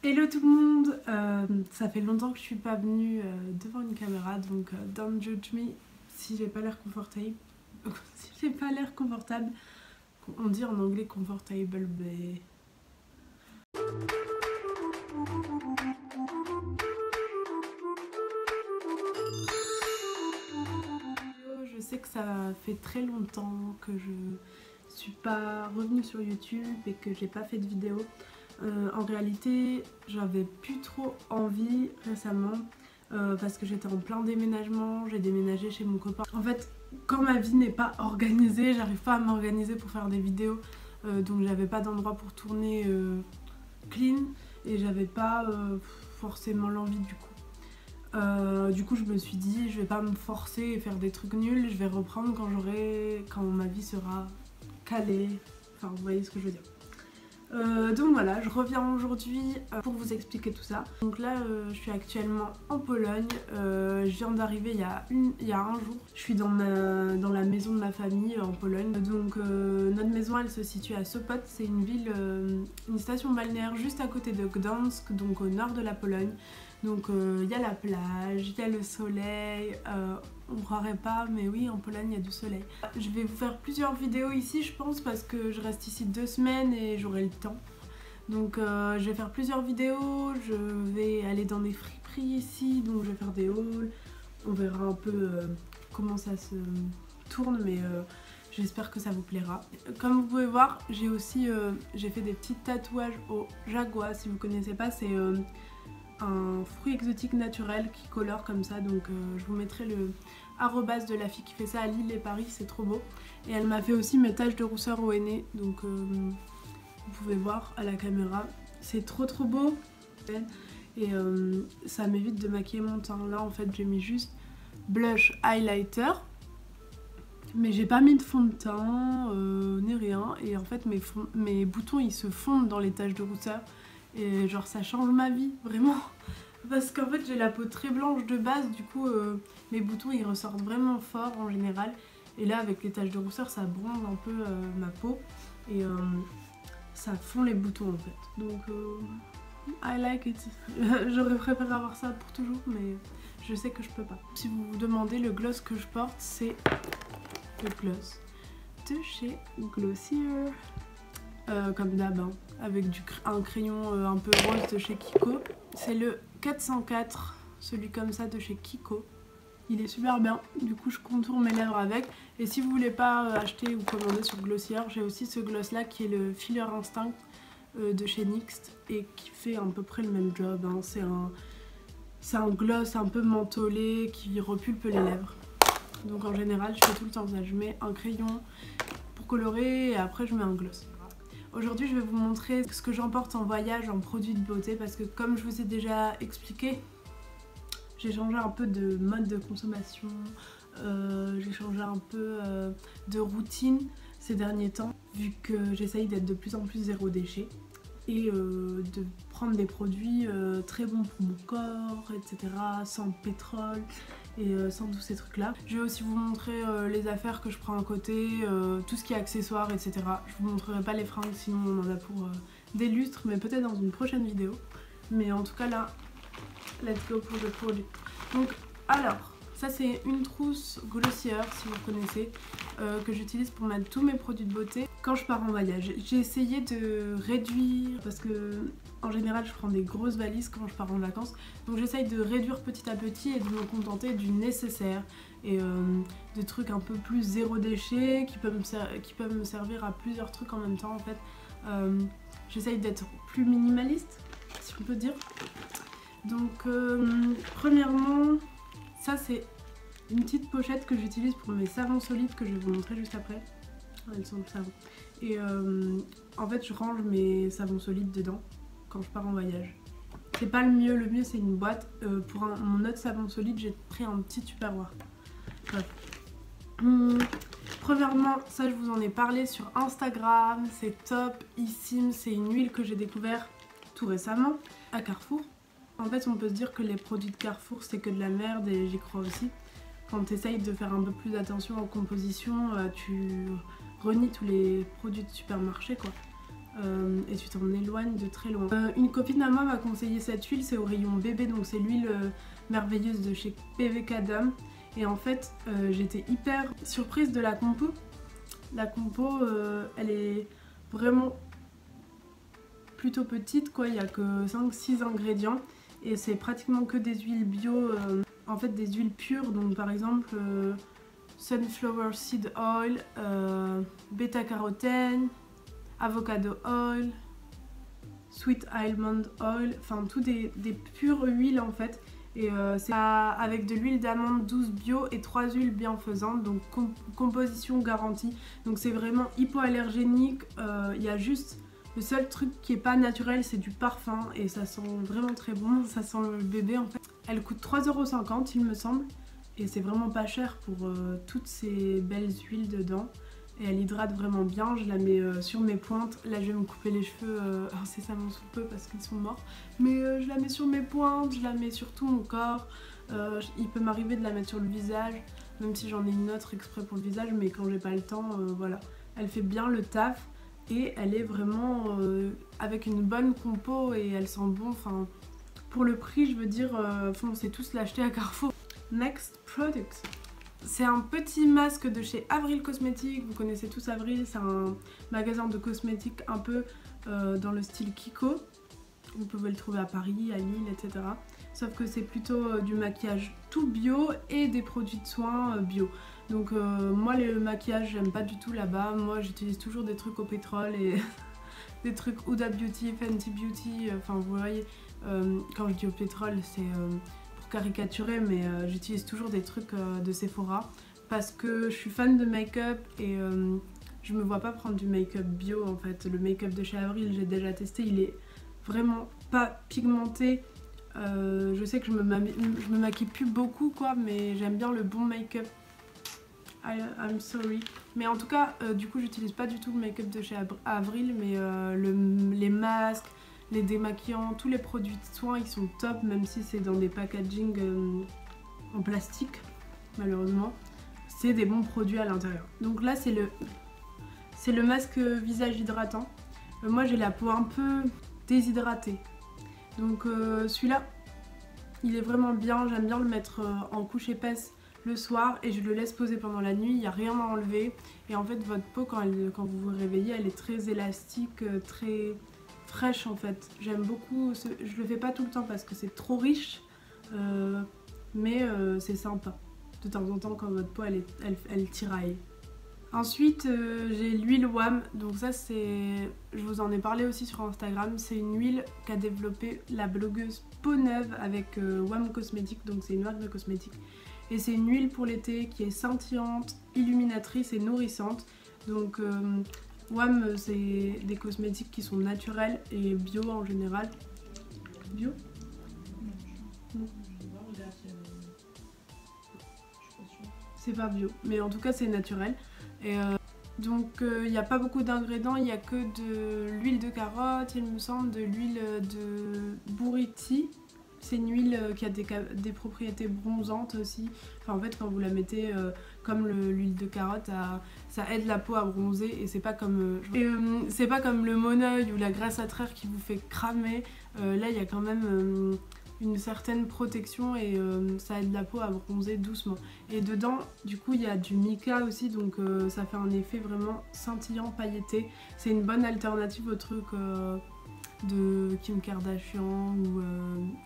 Hello tout le monde, ça fait longtemps que je suis pas venue devant une caméra, donc don't judge me si j'ai pas l'air confortable. Si j'ai pas l'air confortable, on dit en anglais comfortable, mais... Je sais que ça fait très longtemps que je suis pas revenue sur YouTube et que j'ai pas fait de vidéo. En réalité, j'avais plus trop envie récemment parce que j'étais en plein déménagement, j'ai déménagé chez mon copain. En fait, quand ma vie n'est pas organisée, j'arrive pas à m'organiser pour faire des vidéos, donc j'avais pas d'endroit pour tourner clean et j'avais pas forcément l'envie du coup. Du coup je me suis dit je vais pas me forcer et faire des trucs nuls, je vais reprendre quand ma vie sera calée, enfin vous voyez ce que je veux dire. Donc voilà, je reviens aujourd'hui pour vous expliquer tout ça. Donc là je suis actuellement en Pologne, je viens d'arriver il y a un jour. Je suis dans la maison de ma famille en Pologne. Donc notre maison elle se situe à Sopot, c'est une ville, une station balnéaire juste à côté de Gdansk, donc au nord de la Pologne. Donc il y a la plage, il y a le soleil, on croirait pas mais oui en Pologne il y a du soleil. Je vais vous faire plusieurs vidéos ici je pense parce que je reste ici 2 semaines et j'aurai le temps. Donc je vais faire plusieurs vidéos, je vais aller dans des friperies ici, donc je vais faire des hauls. On verra un peu comment ça se tourne mais j'espère que ça vous plaira. Comme vous pouvez voir j'ai aussi j'ai fait des petits tatouages au jagua, si vous connaissez pas c'est un fruit exotique naturel qui colore comme ça, donc je vous mettrai le arrobas de la fille qui fait ça à Lille et Paris, c'est trop beau. Et elle m'a fait aussi mes taches de rousseur au henné, donc vous pouvez voir à la caméra, c'est trop beau. Et ça m'évite de maquiller mon teint. Là en fait j'ai mis juste blush, highlighter, mais j'ai pas mis de fond de teint ni rien, et en fait mes boutons ils se fondent dans les taches de rousseur. Et genre ça change ma vie, vraiment. Parce qu'en fait j'ai la peau très blanche de base, du coup mes boutons ils ressortent vraiment fort en général. Et là avec les taches de rousseur ça bronze un peu ma peau et ça fond les boutons en fait. Donc I like it. J'aurais préféré avoir ça pour toujours mais je sais que je peux pas. Si vous vous demandez, le gloss que je porte c'est le gloss de chez Glossier. Comme d'hab, hein, avec un crayon un peu rose de chez Kiko. C'est le 404, celui comme ça de chez Kiko. Il est super bien, du coup je contourne mes lèvres avec. Et si vous voulez pas acheter ou commander sur Glossier, j'ai aussi ce gloss là qui est le Filler Instinct de chez NYX et qui fait à peu près le même job, hein. C'est un gloss un peu mentholé qui repulpe les lèvres. Donc en général je fais tout le temps ça, je mets un crayon pour colorer et après je mets un gloss. Aujourd'hui je vais vous montrer ce que j'emporte en voyage en produits de beauté parce que comme je vous ai déjà expliqué, j'ai changé un peu de mode de consommation, j'ai changé un peu de routine ces derniers temps vu que j'essaye d'être de plus en plus zéro déchet et de prendre des produits très bons pour mon corps, etc. sans pétrole et sans tous ces trucs là. Je vais aussi vous montrer les affaires que je prends à côté, tout ce qui est accessoires, etc. Je vous montrerai pas les fringues sinon on en a pour des lustres, mais peut-être dans une prochaine vidéo. Mais en tout cas là, let's go pour le produit. Donc alors, ça c'est une trousse Glossier si vous connaissez, que j'utilise pour mettre tous mes produits de beauté quand je pars en voyage. J'ai essayé de réduire parce que en général je prends des grosses valises quand je pars en vacances, donc j'essaye de réduire petit à petit et de me contenter du nécessaire et de trucs un peu plus zéro déchet qui peuvent me servir à plusieurs trucs en même temps en fait. J'essaye d'être plus minimaliste si on peut dire. Donc premièrement, ça c'est une petite pochette que j'utilise pour mes savons solides que je vais vous montrer juste après. Elles sont de savon. Et en fait je range mes savons solides dedans quand je pars en voyage. C'est pas le mieux c'est une boîte. Pour mon autre savon solide j'ai pris un petit tupperware. Premièrement, ça je vous en ai parlé sur Instagram, c'est top, Issim, c'est une huile que j'ai découvert tout récemment à Carrefour. En fait on peut se dire que les produits de Carrefour c'est que de la merde et j'y crois aussi. Quand tu essayes de faire un peu plus attention aux compositions, tu renies tous les produits de supermarché quoi. et tu t'en éloignes de très loin. Une copine à moi m'a conseillé cette huile, c'est au rayon bébé, donc c'est l'huile merveilleuse de chez PV Cadam. Et en fait j'étais hyper surprise de la compo. La compo elle est vraiment plutôt petite quoi, il n'y a que 5-6 ingrédients et c'est pratiquement que des huiles bio, en fait des huiles pures, donc par exemple sunflower seed oil, bêta-carotène, avocado oil, sweet almond oil, enfin tout des pures huiles en fait. Et c'est avec de l'huile d'amande douce bio et 3 huiles bienfaisantes, donc composition garantie. Donc c'est vraiment hypoallergénique, il y a juste le seul truc qui est pas naturel, c'est du parfum et ça sent vraiment très bon, ça sent le bébé en fait. Elle coûte 3,50 € il me semble et c'est vraiment pas cher pour toutes ces belles huiles dedans. Et elle hydrate vraiment bien, je la mets sur mes pointes. Là je vais me couper les cheveux incessamment sous peu parce qu'ils sont morts. Mais je la mets sur mes pointes, je la mets sur tout mon corps. Il peut m'arriver de la mettre sur le visage, même si j'en ai une autre exprès pour le visage. Mais quand j'ai pas le temps, voilà. Elle fait bien le taf et elle est vraiment avec une bonne compo et elle sent bon. Enfin, pour le prix je veux dire, foncez tous l'acheter à Carrefour. Next product. C'est un petit masque de chez Avril Cosmetics, vous connaissez tous Avril, c'est un magasin de cosmétiques un peu dans le style Kiko. Vous pouvez le trouver à Paris, à Lille, etc. Sauf que c'est plutôt du maquillage tout bio et des produits de soins bio. Donc moi le maquillage j'aime pas du tout là-bas, moi j'utilise toujours des trucs au pétrole et des trucs Huda Beauty, Fenty Beauty, enfin vous voyez, quand je dis au pétrole c'est... caricaturé, mais j'utilise toujours des trucs de Sephora parce que je suis fan de make-up et je me vois pas prendre du make-up bio en fait. Le make-up de chez Avril j'ai déjà testé, il est vraiment pas pigmenté. Je sais que je me maquille plus beaucoup quoi, mais j'aime bien le bon make-up. I'm sorry. Mais en tout cas, du coup j'utilise pas du tout le make-up de chez Avril, mais les masques, les démaquillants, tous les produits de soins ils sont top, même si c'est dans des packaging en plastique malheureusement. C'est des bons produits à l'intérieur. Donc là c'est le masque visage hydratant. Moi j'ai la peau un peu déshydratée. Donc celui-là il est vraiment bien, j'aime bien le mettre en couche épaisse le soir et je le laisse poser pendant la nuit, il n'y a rien à enlever. Et en fait votre peau quand vous vous réveillez elle est très élastique, très... fraîche en fait. J'aime beaucoup, je le fais pas tout le temps parce que c'est trop riche, mais c'est sympa de temps en temps quand votre peau elle tiraille. Ensuite j'ai l'huile WAM, donc ça c'est, je vous en ai parlé aussi sur Instagram, c'est une huile qu'a développée la blogueuse Peau Neuve avec WAM Cosmetics, donc c'est une marque de cosmétiques. Et c'est une huile pour l'été qui est scintillante, illuminatrice et nourrissante. Donc WAM c'est des cosmétiques qui sont naturels et bio en général. Bio? Non. C'est pas bio, mais en tout cas c'est naturel. Et donc il n'y a pas beaucoup d'ingrédients, il n'y a que de l'huile de carotte, il me semble, de l'huile de bouriti. C'est une huile qui a des propriétés bronzantes aussi. Enfin en fait quand vous la mettez comme l'huile de carotte, ça aide la peau à bronzer et c'est pas comme c'est pas comme le Moneuil ou la graisse à traire qui vous fait cramer. Là il y a quand même une certaine protection et ça aide la peau à bronzer doucement. Et dedans du coup il y a du mica aussi, donc ça fait un effet vraiment scintillant, pailleté. C'est une bonne alternative au truc de Kim Kardashian ou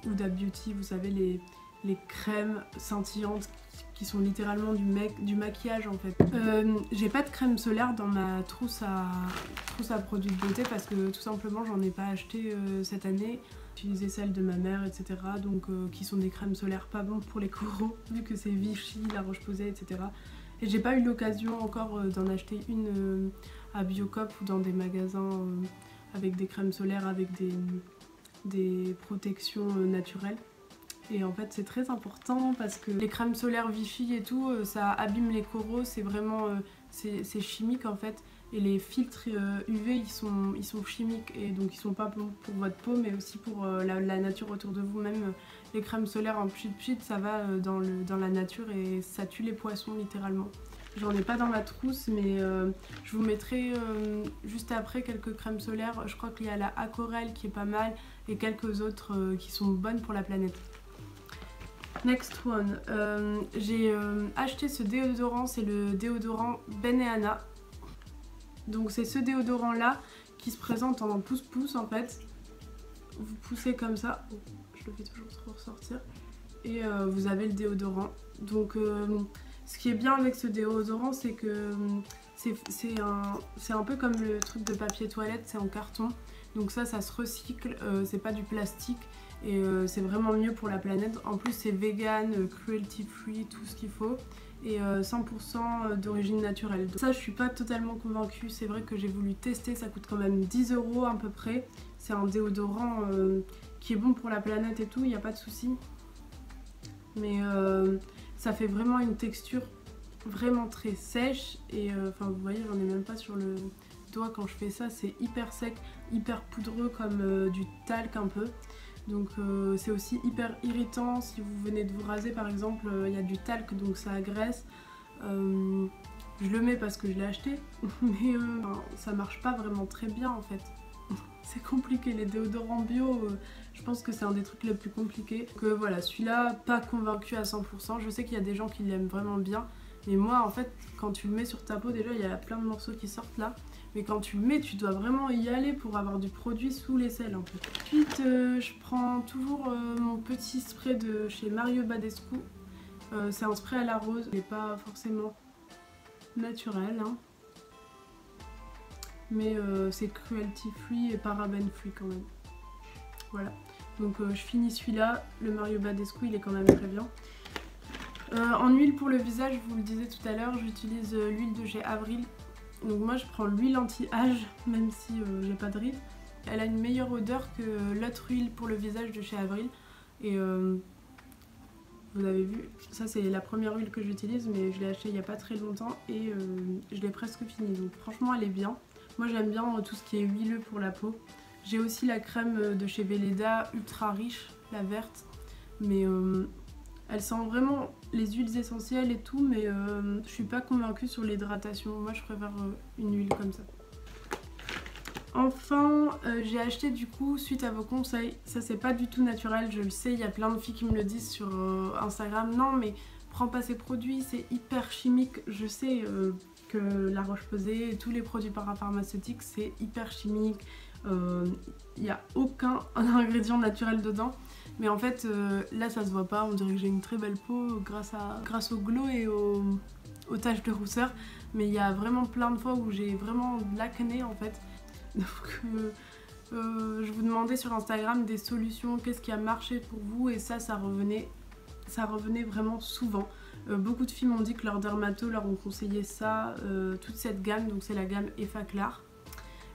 Huda Beauty, vous savez les crèmes scintillantes qui sont littéralement du maquillage en fait. J'ai pas de crème solaire dans ma trousse à produits de beauté parce que tout simplement j'en ai pas acheté cette année. J'ai utilisé celle de ma mère, etc. Donc qui sont des crèmes solaires pas bonnes pour les coraux vu que c'est Vichy, La Roche-Posay, etc. Et j'ai pas eu l'occasion encore d'en acheter une à Biocop ou dans des magasins avec des crèmes solaires, avec des protections naturelles. Et en fait c'est très important parce que les crèmes solaires Vichy et tout, ça abîme les coraux, c'est vraiment c'est chimique en fait. Et les filtres UV ils sont chimiques et donc ils sont pas bons pour votre peau mais aussi pour la nature autour de vous. Même les crèmes solaires en pchit ça va dans la nature et ça tue les poissons littéralement. J'en ai pas dans ma trousse, mais je vous mettrai juste après quelques crèmes solaires. Je crois qu'il y a la Aquarelle qui est pas mal et quelques autres qui sont bonnes pour la planète. Next one, j'ai acheté ce déodorant, c'est le déodorant Ben & Anna. Donc c'est ce déodorant là qui se présente en pouce-pouce en fait. Vous poussez comme ça, je le fais toujours trop ressortir, et vous avez le déodorant. Donc ce qui est bien avec ce déodorant, c'est que c'est un peu comme le truc de papier toilette, c'est en carton. Donc ça se recycle, c'est pas du plastique et c'est vraiment mieux pour la planète. En plus c'est vegan, cruelty free, tout ce qu'il faut et 100% d'origine naturelle. Donc ça je suis pas totalement convaincue, c'est vrai que j'ai voulu tester, ça coûte quand même 10 € à peu près. C'est un déodorant qui est bon pour la planète et tout, il n'y a pas de souci. Mais ça fait vraiment une texture vraiment très sèche et enfin vous voyez, j'en ai même pas sur le doigt quand je fais ça, c'est hyper sec, hyper poudreux comme du talc un peu. Donc c'est aussi hyper irritant si vous venez de vous raser par exemple, il y a du talc donc ça agresse. Je le mets parce que je l'ai acheté, mais ça marche pas vraiment très bien en fait. C'est compliqué, les déodorants bio, je pense que c'est un des trucs les plus compliqués. Donc voilà, celui-là, pas convaincu à 100%. Je sais qu'il y a des gens qui l'aiment vraiment bien, mais moi en fait, quand tu le mets sur ta peau, déjà il y a plein de morceaux qui sortent là. Mais quand tu le mets, tu dois vraiment y aller pour avoir du produit sous l'aisselle un peu. Ensuite, je prends toujours mon petit spray de chez Mario Badescu. C'est un spray à la rose, il n'est pas forcément naturel, hein. Mais c'est cruelty free et paraben free quand même. Voilà, donc je finis celui-là. Le Mario Badescu, il est quand même très bien. En huile pour le visage, je vous le disais tout à l'heure, j'utilise l'huile de chez Avril. Donc moi je prends l'huile anti-âge, même si j'ai pas de rides. Elle a une meilleure odeur que l'autre huile pour le visage de chez Avril. Et vous avez vu, ça c'est la première huile que j'utilise, mais je l'ai achetée il n'y a pas très longtemps et je l'ai presque finie. Donc franchement elle est bien. Moi j'aime bien tout ce qui est huileux pour la peau. J'ai aussi la crème de chez Velleda, ultra riche, la verte. Mais elle sent vraiment les huiles essentielles et tout, mais je suis pas convaincue sur l'hydratation. Moi je préfère une huile comme ça. Enfin, j'ai acheté du coup, suite à vos conseils, ça c'est pas du tout naturel, je le sais, il y a plein de filles qui me le disent sur Instagram. Non mais prends pas ces produits, c'est hyper chimique. Je sais que la Roche-Posay et tous les produits parapharmaceutiques c'est hyper chimique. Il n'y a aucun ingrédient naturel dedans. Mais en fait, là ça se voit pas, on dirait que j'ai une très belle peau grâce au glow et aux taches de rousseur. Mais il y a vraiment plein de fois où j'ai vraiment de l'acné en fait. Donc je vous demandais sur Instagram des solutions, qu'est-ce qui a marché pour vous, et ça revenait vraiment souvent. Beaucoup de filles m'ont dit que leur dermato leur ont conseillé ça, toute cette gamme, donc c'est la gamme Effaclar.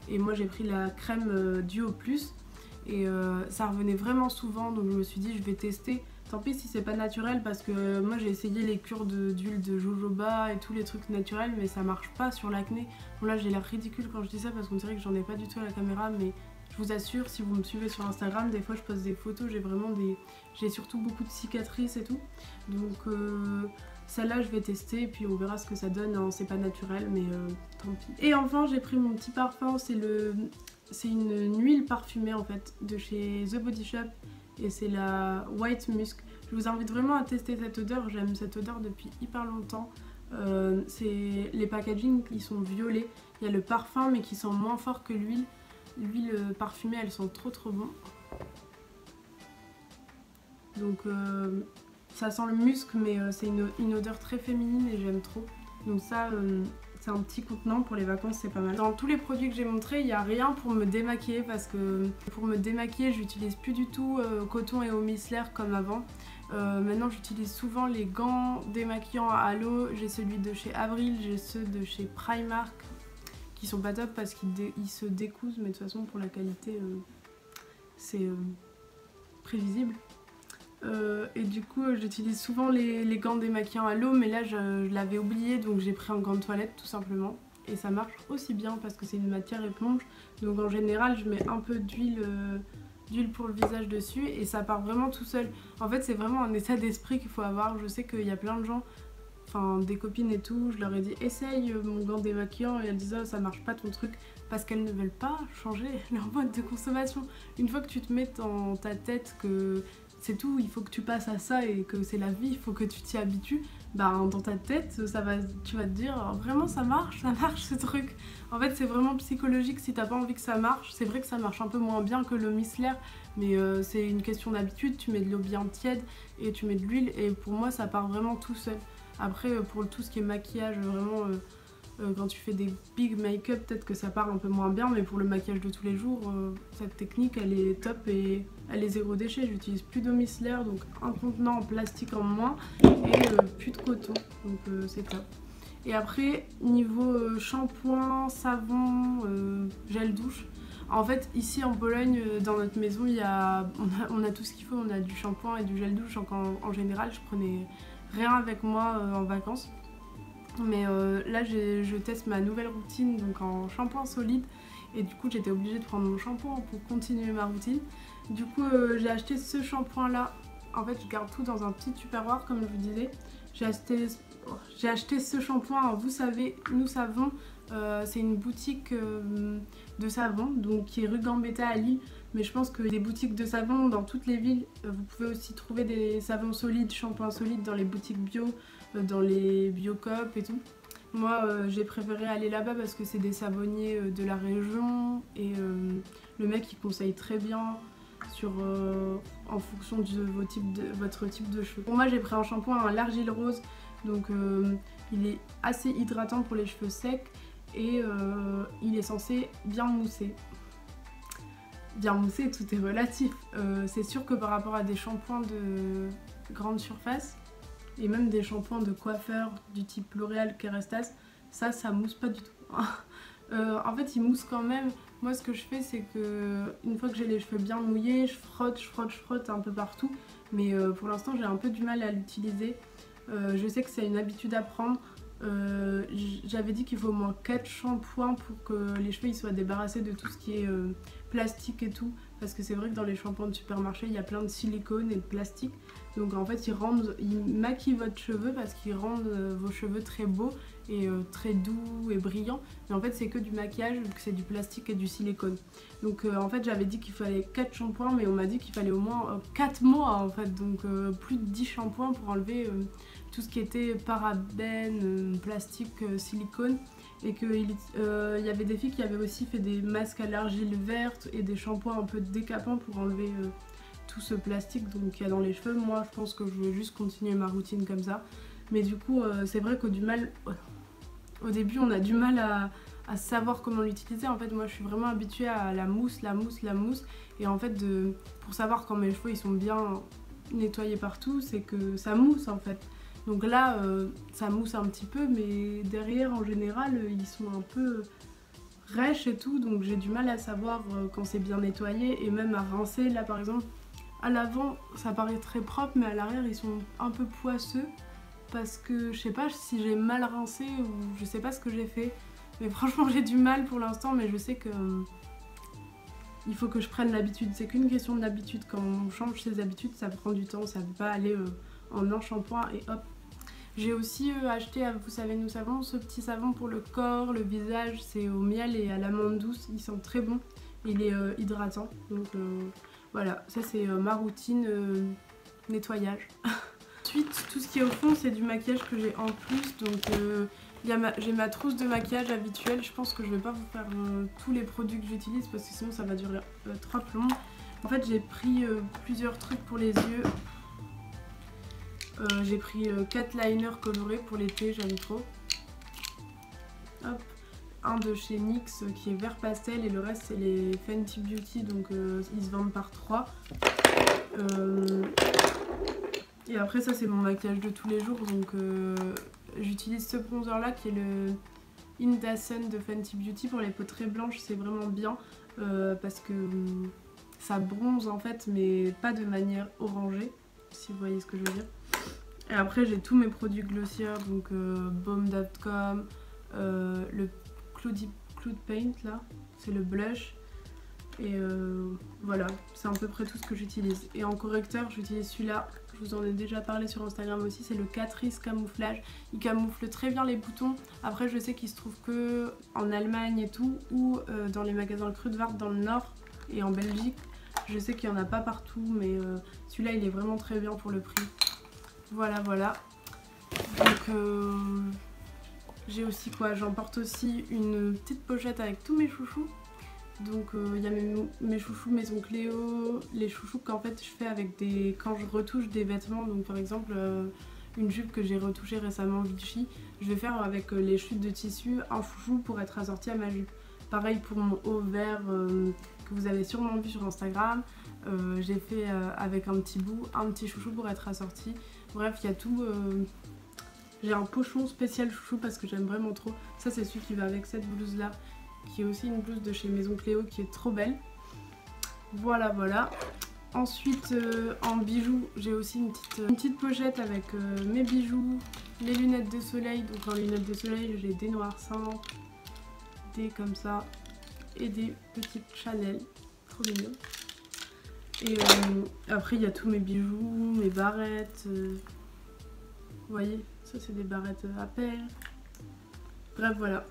Et moi j'ai pris la crème Duo Plus et ça revenait vraiment souvent, donc je me suis dit je vais tester. Tant pis si c'est pas naturel, parce que moi j'ai essayé les cures d'huile de jojoba et tous les trucs naturels, mais ça marche pas sur l'acné. Bon là j'ai l'air ridicule quand je dis ça parce qu'on dirait que j'en ai pas du tout à la caméra, mais je vous assure, si vous me suivez sur Instagram, des fois je poste des photos, j'ai surtout beaucoup de cicatrices et tout. Donc celle-là je vais tester et puis on verra ce que ça donne, hein. C'est pas naturel mais tant pis. Et enfin j'ai pris mon petit parfum, c'est une huile parfumée en fait de chez The Body Shop. Et c'est la White Musk. Je vous invite vraiment à tester cette odeur, j'aime cette odeur depuis hyper longtemps. Les packaging, ils sont violets. Il y a le parfum mais qui sent moins fort que l'huile. L'huile parfumée, elle sent trop bon. Donc ça sent le musc, mais c'est une odeur très féminine et j'aime trop. Donc ça, c'est un petit contenant pour les vacances, c'est pas mal. Dans tous les produits que j'ai montrés, il n'y a rien pour me démaquiller, parce que pour me démaquiller, j'utilise plus du tout coton et eau micellaire comme avant. Maintenant, j'utilise souvent les gants démaquillants à l'eau. J'ai celui de chez Avril, j'ai ceux de chez Primark, qui sont pas top parce qu'ils se décousent, mais de toute façon, pour la qualité, c'est prévisible. Et du coup j'utilise souvent les gants démaquillants à l'eau, mais là je l'avais oublié, donc j'ai pris un gant de toilette tout simplement. Et ça marche aussi bien parce que c'est une matière éponge, donc en général je mets un peu d'huile pour le visage dessus et ça part vraiment tout seul. En fait c'est vraiment un état d'esprit qu'il faut avoir. Je sais qu'il y a plein de gens, enfin des copines et tout, je leur ai dit essaye mon gant démaquillant et elles disaient oh, ça marche pas ton truc parce qu'elles ne veulent pas changer leur mode de consommation. Une fois que tu te mets dans ta tête que c'est tout, il faut que tu passes à ça et que c'est la vie, il faut que tu t'y habitues, bah dans ta tête tu vas te dire vraiment ça marche ce truc. En fait c'est vraiment psychologique, si t'as pas envie que ça marche, c'est vrai que ça marche un peu moins bien que le micellar, mais c'est une question d'habitude, tu mets de l'eau bien tiède et tu mets de l'huile et pour moi ça part vraiment tout seul. Après pour tout ce qui est maquillage vraiment quand tu fais des big make-up peut-être que ça part un peu moins bien, mais pour le maquillage de tous les jours cette technique elle est top et elle est zéro déchet. J'utilise plus d'eau micellaire, donc un contenant en plastique en moins et plus de coton, donc c'est top. Et après niveau shampoing, savon, gel douche, en fait ici en Pologne dans notre maison on a tout ce qu'il faut, on a du shampoing et du gel douche, donc en général je prenais rien avec moi en vacances. Mais là je teste ma nouvelle routine donc en shampoing solide et du coup j'étais obligée de prendre mon shampoing pour continuer ma routine. Du coup j'ai acheté ce shampoing là, en fait je garde tout dans un petit tupperware comme je vous disais. J'ai acheté ce shampoing, vous savez, Nous Savons, c'est une boutique de savon donc qui est rue Gambetta à Lille. Mais je pense que des boutiques de savon dans toutes les villes, vous pouvez aussi trouver des savons solides, shampoings solides dans les boutiques bio, dans les Biocoop et tout. Moi j'ai préféré aller là-bas parce que c'est des savonniers de la région et le mec il conseille très bien en fonction de votre type de cheveux. Pour moi j'ai pris un shampoing à l'argile rose, donc il est assez hydratant pour les cheveux secs et il est censé bien mousser. Bien mousser, tout est relatif. C'est sûr que par rapport à des shampoings de grande surface et même des shampoings de coiffeur du type L'Oréal, Kérastase, ça mousse pas du tout. En fait il mousse quand même. Moi ce que je fais c'est que une fois que j'ai les cheveux bien mouillés, je frotte un peu partout, mais pour l'instant j'ai un peu du mal à l'utiliser. Je sais que c'est une habitude à prendre. J'avais dit qu'il faut au moins 4 shampoings pour que les cheveux ils soient débarrassés de tout ce qui est plastique et tout, parce que c'est vrai que dans les shampoings de supermarché il y a plein de silicone et de plastique, donc en fait ils maquillent votre cheveu parce qu'ils rendent vos cheveux très beaux et très doux et brillants, mais en fait c'est que du maquillage vu que c'est du plastique et du silicone. Donc en fait j'avais dit qu'il fallait 4 shampoings, mais on m'a dit qu'il fallait au moins 4 mois en fait, donc plus de 10 shampoings pour enlever tout ce qui était parabènes, plastique, silicone, et qu'il y avait des filles qui avaient aussi fait des masques à l'argile verte et des shampoings un peu décapants pour enlever tout ce plastique donc qu'il y a dans les cheveux. Moi je pense que je vais juste continuer ma routine comme ça, mais du coup c'est vrai au début on a du mal à savoir comment l'utiliser. En fait moi je suis vraiment habituée à la mousse, et en fait pour savoir quand mes cheveux ils sont bien nettoyés partout, c'est que ça mousse en fait. Donc là ça mousse un petit peu, mais derrière en général ils sont un peu rêches et tout, donc j'ai du mal à savoir quand c'est bien nettoyé et même à rincer. Là par exemple à l'avant ça paraît très propre, mais à l'arrière ils sont un peu poisseux parce que je sais pas si j'ai mal rincé ou je sais pas ce que j'ai fait, mais franchement j'ai du mal pour l'instant, mais je sais que il faut que je prenne l'habitude, c'est qu'une question d'habitude. Quand on change ses habitudes ça prend du temps, ça ne peut pas aller en un shampoing et hop. J'ai aussi acheté, vous savez Nous Savons, ce petit savon pour le corps, le visage, c'est au miel et à l'amande douce, il sent très bon, il est hydratant, donc voilà, ça c'est ma routine nettoyage. Ensuite tout ce qui est au fond c'est du maquillage que j'ai en plus, donc j'ai ma trousse de maquillage habituelle. Je pense que je vais pas vous faire tous les produits que j'utilise parce que sinon ça va durer trop long. En fait j'ai pris plusieurs trucs pour les yeux. J'ai pris 4 liners colorés pour l'été, j'aime trop. Hop, un de chez NYX qui est vert pastel et le reste c'est les Fenty Beauty, donc ils se vendent par 3. Et après ça c'est mon maquillage de tous les jours, donc j'utilise ce bronzer là qui est le Indecent de Fenty Beauty pour les peaux très blanches. C'est vraiment bien parce que ça bronze en fait, mais pas de manière orangée, si vous voyez ce que je veux dire. Et après j'ai tous mes produits Glossier, donc Balm.com, le Cloud Paint là, c'est le blush. Et voilà, c'est à peu près tout ce que j'utilise. Et en correcteur j'utilise celui-là, je vous en ai déjà parlé sur Instagram aussi, c'est le Catrice Camouflage. Il camoufle très bien les boutons. Après je sais qu'il se trouve que en Allemagne et tout, ou dans les magasins Kruidvat dans le nord et en Belgique. Je sais qu'il n'y en a pas partout, mais celui-là il est vraiment très bien pour le prix. Voilà. Donc j'ai aussi quoi, j'emporte aussi une petite pochette avec tous mes chouchous. Donc il y a mes chouchous Maison Cléo, les chouchous qu'en fait je fais avec des... quand je retouche des vêtements. Donc par exemple une jupe que j'ai retouchée récemment Vichy, je vais faire avec les chutes de tissu un chouchou pour être assorti à ma jupe. Pareil pour mon haut vert que vous avez sûrement vu sur Instagram, j'ai fait avec un petit bout, un petit chouchou pour être assorti. Bref, il y a tout. J'ai un pochon spécial chouchou parce que j'aime vraiment trop. Ça c'est celui qui va avec cette blouse là, qui est aussi une blouse de chez Maison Cléo qui est trop belle. Voilà. Ensuite en bijoux, j'ai aussi une petite pochette avec mes bijoux, les lunettes de soleil. Donc en lunettes de soleil j'ai des noircins, des comme ça et des petites Chanel, trop mignon. Et après il y a tous mes bijoux, mes barrettes, vous voyez, ça c'est des barrettes à paire. Bref voilà.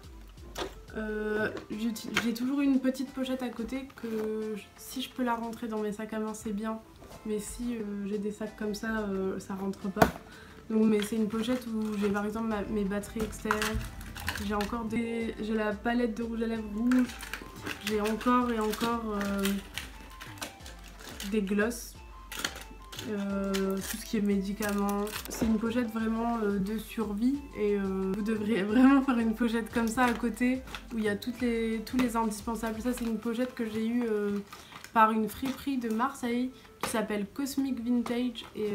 J'ai toujours une petite pochette à côté que si je peux la rentrer dans mes sacs à main c'est bien, mais si j'ai des sacs comme ça ça rentre pas. Donc mais c'est une pochette où j'ai par exemple mes batteries externes, j'ai la palette de rouge à lèvres rouge, j'ai encore et encore des glosses, tout ce qui est médicaments. C'est une pochette vraiment de survie et vous devriez vraiment faire une pochette comme ça à côté où il y a tous les indispensables. Ça c'est une pochette que j'ai eue par une friperie de Marseille qui s'appelle Cosmic Vintage et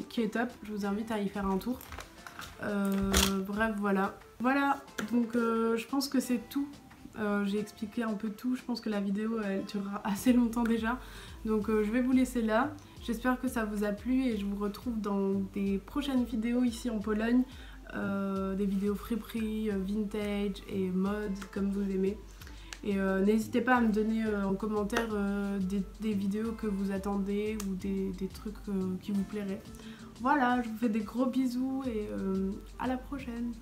qui est top. Je vous invite à y faire un tour. Bref voilà. Donc je pense que c'est tout. J'ai expliqué un peu tout, je pense que la vidéo elle durera assez longtemps déjà, donc je vais vous laisser là. J'espère que ça vous a plu et je vous retrouve dans des prochaines vidéos ici en Pologne, des vidéos friperie, vintage et mode comme vous aimez. Et n'hésitez pas à me donner en commentaire des vidéos que vous attendez ou des trucs qui vous plairaient. Voilà, je vous fais des gros bisous et à la prochaine.